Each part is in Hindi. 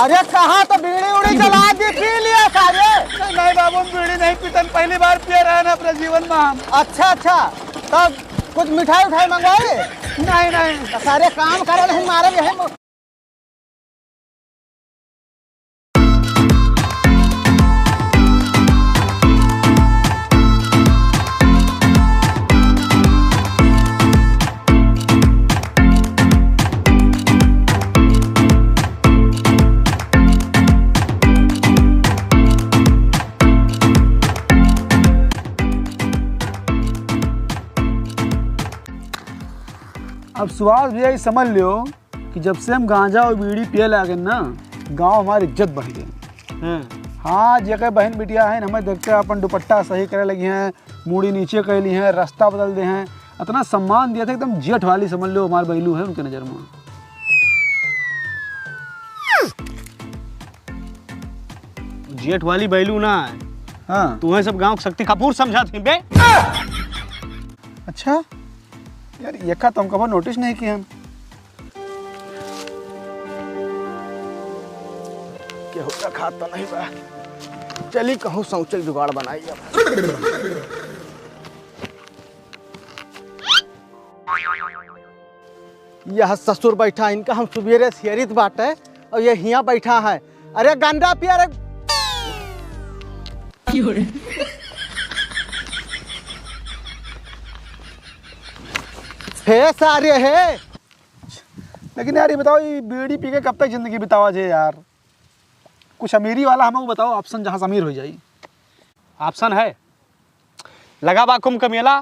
अरे कहा तो बीड़ी उड़ी जला दी, पी लिया सारे। नहीं बाबू, हम बीड़ी नहीं पीतन, पहली बार पिए रहे ना अपने जीवन में हम। अच्छा अच्छा, तब कुछ मिठाई उठाई मंगवाए? नहीं नहीं, तो सारे काम करे नहीं, मारे यही। अब सुभाष भैया ये समझ लो कि जब से हम गांजा और बीड़ी पिए लगे ना, गांव हमारी इज्जत बढ़ गई। हाँ, जगह बहन बिटिया है हमें देखते हैं, अपन दुपट्टा सही करे लगी हैं, मूड़ी नीचे कर ली हैं, रास्ता बदल दे हैं, इतना सम्मान दिया था, एकदम जेठ वाली समझ लो हमारे बैलू है उनके नज़र में। जेठ वाली बैलू ना है। हाँ, तुम्हें सब गांव शक्ति कपूर समझा थी बे। अच्छा यार, ये का तुम कभी नोटिस नहीं किया हम। केहू का खात तो नहीं बा, चली कहूँ शौचक जुगाड़ बनाई। यह ससुर बैठा, इनका हम सुबेरे सियरित बाटे और ये हिया बैठा है। अरे गंदा पिया रे। हे सारे है। लेकिन यार ये बताओ, ये बीड़ी पी के कब तक जिंदगी बितावा जाए यार? कुछ अमीरी वाला हमें बताओ ऑप्शन, जहाँ से अमीर हो जाए। ऑप्शन है, लगा बा कुंभ का मेला।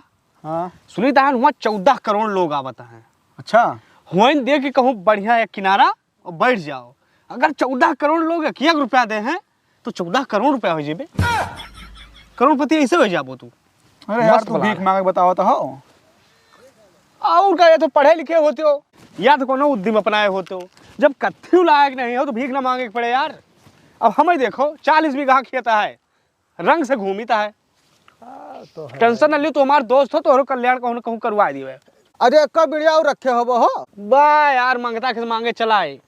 हाँ, सुनी दान हुआ 14 करोड़ लोग आवत हैं। अच्छा, हुआ दे के कहूँ बढ़िया एक किनारा और बैठ जाओ। अगर 14 करोड़ लोग 1 रुपया दे हैं तो 14 करोड़ रुपया हो जेबे। करोड़पति ऐसे हो जाबो तू। अरे यार तू भीख मांगे बताओ तो हो। और क्या, तो पढ़े लिखे होते हो या तो कोनो उद्यम अपनाए होते हो। जब कथ्यू लायक नहीं हो तो भीख ना मांगे पड़े यार। अब हमें देखो 40 बीघा खेत है, रंग से घूमीता है, तो टेंशन न लियो। तो हमारे दोस्त हो तो कल्याण कहूँ कहूँ करवा दिए। अरे कब बिड़िया रखे हो वो हो बा यार, मांगता किस मांगे चलाए।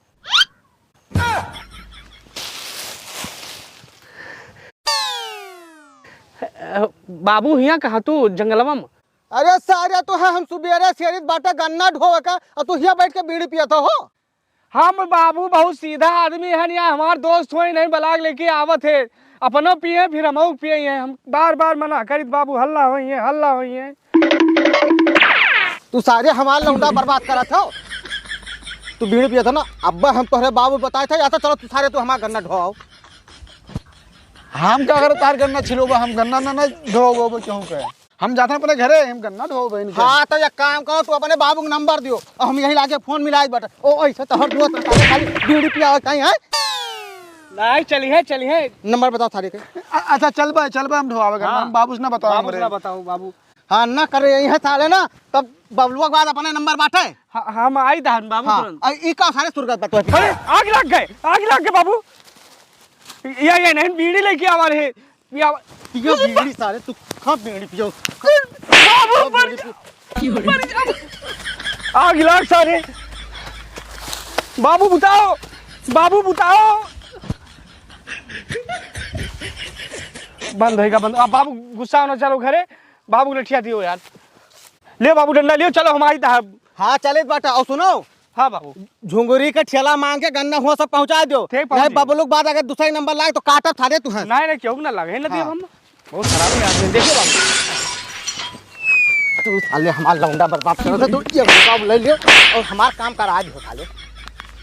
बाबू हिया कहा तू जंगलवा में? अरे सारे तो है, हम सुबेरे सियरित बाटा गन्ना ढोवे का और तू हिया बैठ के बीड़ी पिया तो हो। हम बाबू बहुत सीधा आदमी है, या हमारे दोस्त हो नहीं बलाग लेके आवत है, अपनो पिए फिर हम पिए हैं। हम बार बार मना करित बाबू, हल्ला होई है हल्ला होई है। तू सारे हमार लौंडा बर्बाद करा था। तू बीड़ी पिया था ना, अब्बा हम तोहरे बाबू बताए थे, या तो चलो तू सारे तू हमारा गन्ना ढोआओ। हम क्या करो तार गन्ना छिलो, हम गन्ना ना ढो क्यों कहे? हम जाते हैं अपने घरे, हम गन्ना ढो। हाँ तो एक काम करो, तू अपने बाबू का नंबर दियो और हम यही लाके फोन मिलाए बट ओ ऐसा तो हर दोस्त खाली बीड़ी पिया कहीं है। नहीं चली है नंबर बताओ सारे के। अच्छा चल बा हम ढोआवे गन्ना। हम बाबू से ना बताओ, बाबू ना बताओ बाबू। हाँ ना करे यही है साले ना, तब बबलुआ के बाद अपने नंबर बांटे। हम आई दान बाबू तुरंत। हाँ ई का सारे सुरगत बतो। अरे आग लग गए बाबू। ये नहीं बीड़ी लेके आवा रहे। पियो बीड़ी सारे, तू कब बीड़ी पियो? आग लग सारे। बाबू बताओ बंद होएगा बंद। अब बाबू गुस्सा होना, चलो घरे बाबू लठिया दियो यार। ले बाबू डंडा लियो, चलो हमारी साहब। हाँ चले बाटा। और सुनो, हाँ बाबू, झुंगुरी का ठेला मांग के गन्ना हुआ सब पहुंचा दो। नहीं बबलू के बाद अगर दूसरा नंबर लाए तो काटा थारे तू है। नहीं क्यों ना लगे ना दिया हम। बहुत खराब है, देखिए बाबू। तू साले हमारा लौंडा बर्बाद कर दे। तू ये बताओ ले लियो और हमारा काम करा दे साले।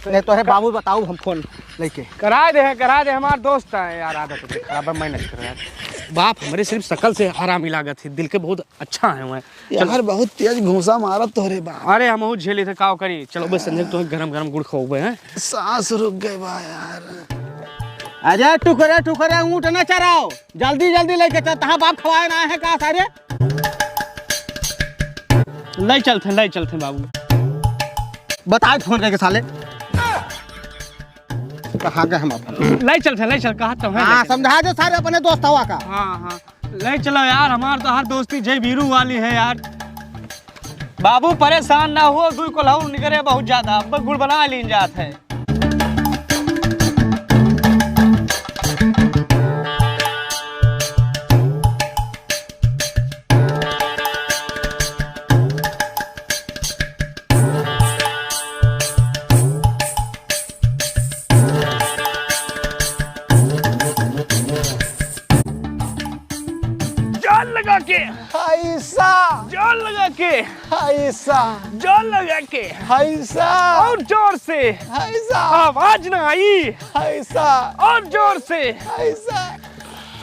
नहीं तो है बाबू बताओ, हम फोन लेके करा दे हमारे दोस्त है यार। आदत है खराब है, मैं नहीं कर यार। बाप हमारे सिर्फ शकल से हरामी लागत है, दिल के बहुत अच्छा है मैं। यार बहुत तेज घूसा मारा तोरे बा। अरे हम बहुत झेले थे, काव करी। चलो बस संजय तो गरम गुड़ खाओगे हैं। सांस रुक गए बा यार। अरे टुकड़े ऊँट न चराओ, जल्दी लेके चल। तहाँ बाप खवाए ना है का सारे। ले चलते बाबू। बताए फोन करके साले कहाँ गए हम अपन। ले चल कहा तो है। हाँ समझा दे सारे अपने दोस्त हवा का। हाँ ले चलो यार, हमार तो हर दोस्ती जय वीरू वाली है यार। बाबू परेशान ना हो, दुई को लहू निकले बहुत ज्यादा। अब गुड़ बना लीन जात है। ऐसा जोर लगा के, ऐसा और जोर से, ऐसा आवाज ना आई, ऐसा और जोर से। ऐसा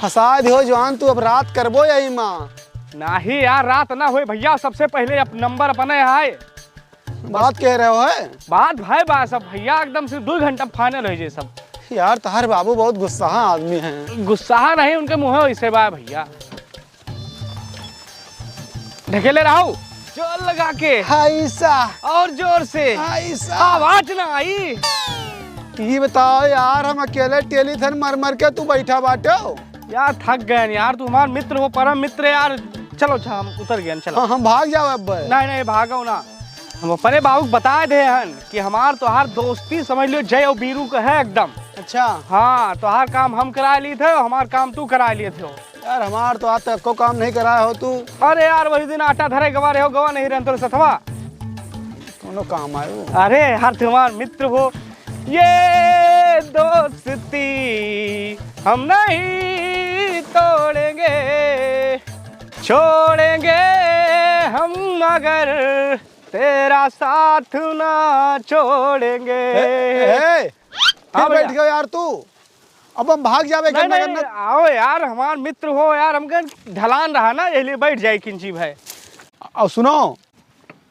फसा दियो जवान, तू अब रात करबो यही माँ। नहीं यार, रात ना हुए भैया, सबसे पहले नंबर अपने है। बात कह रहे हो है बात भाई बात सब भैया, एकदम से 2 घंटा फाइनल हो जाए सब। यार, तहार बाबू बहुत गुस्सा आदमी है। गुस्सा नहीं, उनके मुँह वैसे बा भैया। ढकेले रहो जोर लगा के, ऐसा और जोर से, ऐसा आवाज ना आई। ये बताओ यार, हम अकेले टेलीथन मर मर के तू बैठा बाटो। यार थक गए यार, तू हमारे मित्र हो, परम मित्र यार। चलो हम उतर गए, चलो। हाँ, हम भाग जाओ अब। नहीं भागो ना, हम अपने बाबू को बता दे हन कि हमार तो हर दोस्ती समझ लो जय और बीरू का है एकदम। अच्छा हाँ, तो हर काम हम करा लिए थे और हमार काम तू करा लिए थे। यार, हमार तो आज तक को काम नहीं कराया हो तू। अरे यार, वही दिन आटा धरे गवा रहे हो, गवा नहीं रहे तो सथवा कोनो काम आयो। अरे हर तुम्हार मित्र हो, ये दोस्ती हम नहीं तोड़ेंगे, छोड़ेंगे हम मगर तेरा साथ ना छोड़ेंगे। फिर बैठ गयो यार तू, अब हम भाग जावे। नहीं, आओ यार, हमार मित्र हो यार, हमके ढलान रहा ना, इसलिए बैठ जाए किंची भाई। और सुनो,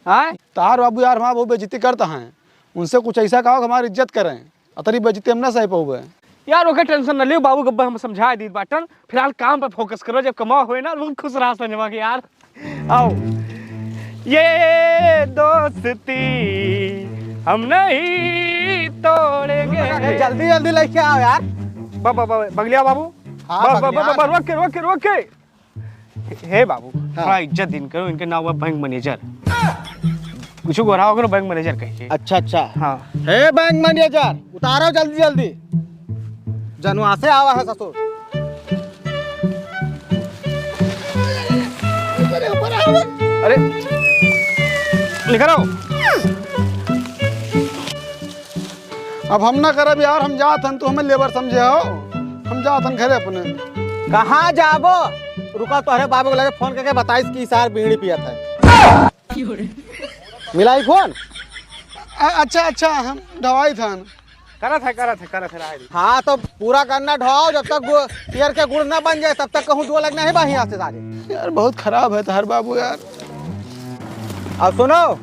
हाँ तार बाबू यार हमारा बहुत बेइज्जती करता है, उनसे कुछ ऐसा कहो कि हमारी इज्जत करें। अतरी बेइज्जती हम ना सह पाओगे यार। ओके, टेंशन न लियो, बाबू गब्बा हम समझा दी बाटन। फिलहाल काम पर फोकस करो, जब कमा हुए ना बहुत खुश रहा संजमा के यार। आओ, ये दोस्ती हम नहीं तोड़ेंगे। जल्दी जल्दी लेके आओ यार। बगलिया बाबू, हाँ, रोक के। हे बाबू, थोड़ा इज्जत दिन करो, इनके नाम है बैंक मैनेजर। कुछ गोरा होगा बैंक मैनेजर कहिए। अच्छा हाँ, हे बैंक मैनेजर, उतारो जल्दी जल्दी, जनवा से आवा है ससुर। अरे लिखा रहो। अब हम ना करब यार, हम जात हन, तो हमें लेबर समझे हो। हम जात हन घरे अपने। कहाँ जाबो? रुका, तोहरे बाबू को लगे फोन करके बताइस कि सार बीड़ी पियत है। मिलाई फोन? अच्छा, हम ढवाई थन। करत है। हाँ, तो पूरा करना ढोओ, जब तक पियर के गुड़ ना बन जाए तब तक कहूँ दो लगना है बाही यहाँ से सारे। यार बहुत खराब है तार बाबू यार। अब सुनो,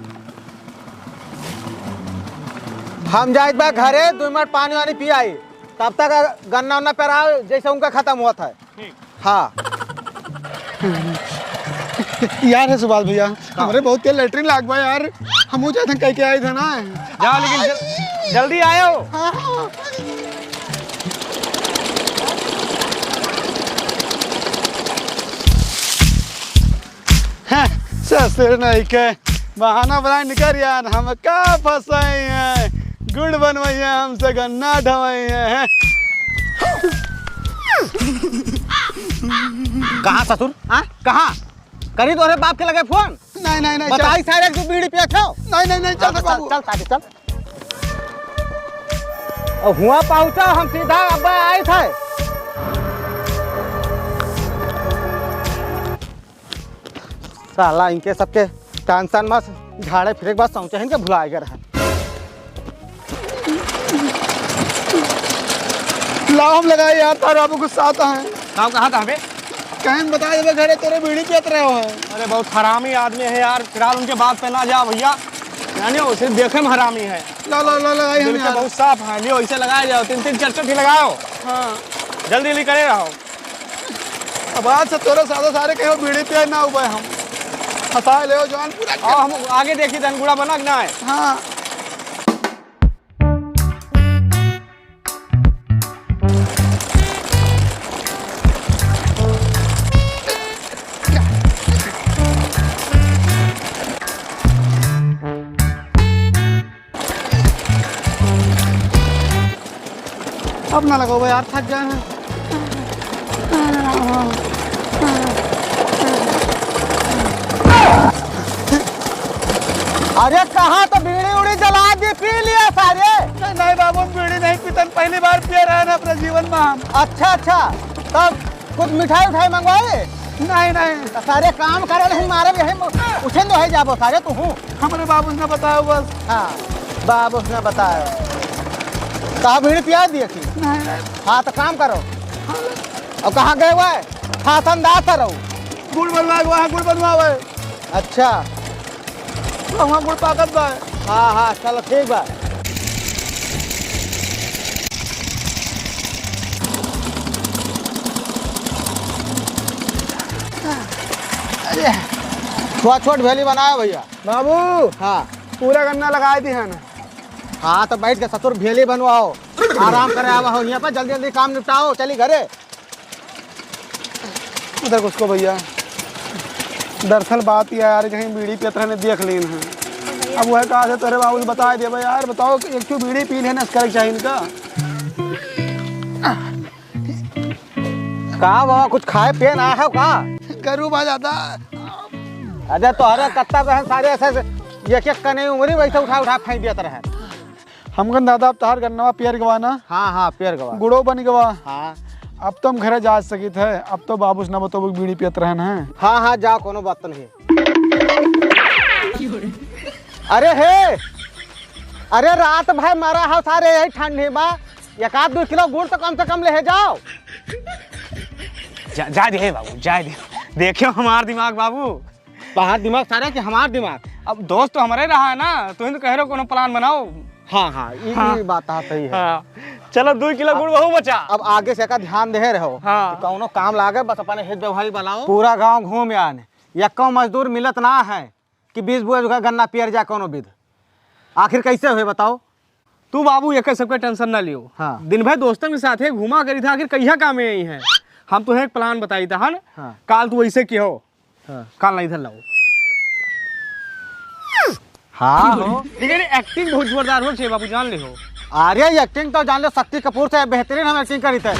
हम जाए बा घरे, 2 मिनट पानी वानी पी आई, तब तक गन्ना उन्ना पेराओ जैसे उनका खत्म हुआ था। हाँ यार है सुभाष भैया, हमारे बहुत तेल लेटरिन लाग बा यार, हम हो जाते कह के आए थे ना। जाओ, लेकिन जल्दी आयो। ससुर नहीं के बहाना बनाए निकल यार, हम का फंसाई हैं, गुड़ बनवाई है हमसे, गन्ना ढवाई है। कहाँ ससुर? हाँ कहाँ? करी तोहरे बाप के लगे फोन? नहीं बताई सारे तू बीड़ी पिया छो? नहीं चल बाबू, चल। और हुआ पहुंचा, हम सीधा अब आए थे। साला इनके सबके टेंशन मत, झाड़े फिरे के बाद सोचे इनके भुलाए गए रहे। लाओ हम लगाए यार, तार बाबू गुस्सा आता है। काम कहाँ था हमें? कहीं बता दे घरे तेरे बीड़ी पियत रहे हो। अरे बहुत हरामी आदमी है यार, फिलहाल उनके बात पे ना जा भैया, यानी वो सिर्फ देखे में हरामी है। ला लगाई हम यार। बहुत साफ है, लियो इसे लगाए जाओ, 3 4 लगाओ। हाँ, जल्दी करे रहो। अब आज से तोरे सारे कहो बीड़ी पिया ना हुआ, हम फंसा ले जवान पूरा। और हम आगे देखी धनगुड़ा बना ना है। हाँ अब ना लगाओ यार, थक गए हैं। अरे कहाँ, तो बीड़ी उड़ी जला दी, पी लिया सारे? नहीं बाबू, बीड़ी नहीं पीतन, पहली बार पिए रहे ना अपने जीवन में हम। अच्छा, तब कुछ मिठाई उठाई मंगवाए? नहीं नहीं, तो सारे काम करे नहीं मारे भी है उसे तो है जाबो सारे तू हूँ। हमारे बाबू ने बताया बस। हाँ बाबू उसने बताया कहा बीड़ी पिया दिए थी। नहीं नहीं, हाँ तो काम करो। और कहाँ गए हुए खासनदार था रहो। गुड़ बनवा के वहाँ गुड़ बनवावे, अच्छा तो वहाँ गुड़ पाकत बा। हाँ हाँ चलो ठीक बा। छोट छोट भेली बनाया भैया। बाबू हाँ पूरा गन्ना लगाए दी है ना। हाँ तो बैठ के ससुर भेली बनवाओ, आराम करे आवा हो यहाँ पर, जल्दी जल्दी काम निपटाओ, चली घरे। उधर उसको भैया दरअसल बात यह यार कहीं बीड़ी पियत रहने देख लीन है। अब वह कहा से तेरे बाबू ने बता दिया भाई यार बताओ कि एक क्यों बीड़ी पी लेना इसका चाहिए इनका। कहा बाबा कुछ खाए पिए ना है का? गरू आ जाता। अरे तोहरे कत्ता बहन सारे ऐसे एक एक कने उंगली वैसे उठा उठा फेंक दिया रहे। हमकन दादा अब तार गन्नवा पियर गवाना, हाँ हाँ पेड़ गवा। गुड़ो बन गवा। हाँ अब तो हम घरे जा सकित है, अब तो बाबू से ना बताओ बीड़ी पियत रहन है। हाँ हाँ जाओ कोनो बात तो नहीं। अरे हे अरे रात भाई मारा हो सारे यही ठंडी में, एक आध 2 किलो गुड़ तो कम से कम ले जाओ। जा दे बाबू जा दे, देखियो हमार दिमाग बाबू। बाहर दिमाग सारे कि हमार दिमाग। अब दोस्त तो हमारे रहा है ना, तो कह रहे हो कोनो प्लान बनाओ। हाँ हाँ ये बात हाँ सही है। हाँ चलो 2 किलो गुड़ बहु बचा। अब आगे से का ध्यान दे रहो। हाँ। कि कौनो काम लागे बस अपने हित व्यवहारी बनाओ। पूरा गांव घूम आने या कौ मजदूर मिलत ना है कि 20 बुआ गन्ना पियर जा कोनो विध। आखिर कैसे हुए बताओ। तू बाबू एक सबका टेंशन ना लियो। हाँ। दिन भर दोस्तों के साथ घुमा करी था, आखिर कहिया काम में यही है। हम तुम्हें एक प्लान बताई था न। हाँ। काल तू ऐसे की हो। हाँ। काल नहीं इधर लाओ। हाँ हो लेकिन एक्टिंग बहुत जोरदार हो चाहिए बाबू, जान ले हो। अरे एक्टिंग तो जान लो, शक्ति कपूर से बेहतरीन हम एक्टिंग करी थे।